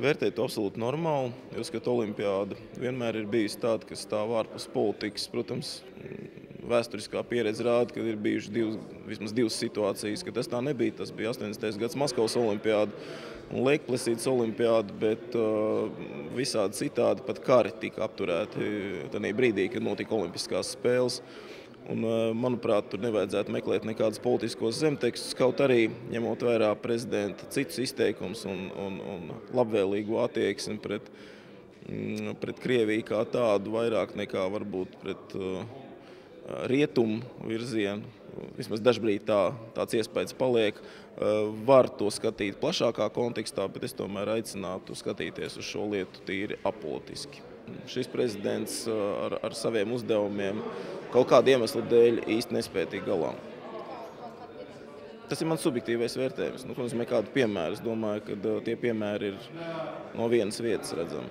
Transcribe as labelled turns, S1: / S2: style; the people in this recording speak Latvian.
S1: Vērtēju to absolūti normāli. Uzskatu, olimpiāda vienmēr ir bijusi tāda, kas stāv ārpus politikas. Protams, vēsturiskā pieredze rāda, ka ir bijušas vismaz divas situācijas, ka tas tā nebija. Tas bija 80. gads Maskavas olimpiāda un Liekplesītas olimpiāda, bet visādi citādi pat kari tika apturēti tajā brīdī, kad notika olimpiskās spēles. Un, manuprāt, tur nevajadzētu meklēt nekādus politiskos zemtekstus, kaut arī ņemot vērā prezidenta citus izteikumus un labvēlīgu attieksmi pret Krieviju kā tādu, vairāk nekā varbūt pret rietumu virzienu. Vismaz dažbrīd tāds iespējas paliek. Var to skatīt plašākā kontekstā, bet es tomēr aicinātu skatīties uz šo lietu tīri apolitiski. Šis prezidents ar saviem uzdevumiem kaut kāda iemesla dēļ īsti nespēja tikt galā. Tas ir mans subjektīvais vērtējums. Ko nozīmē kādu piemēru? Es domāju, ka tie piemēri ir no vienas vietas redzami.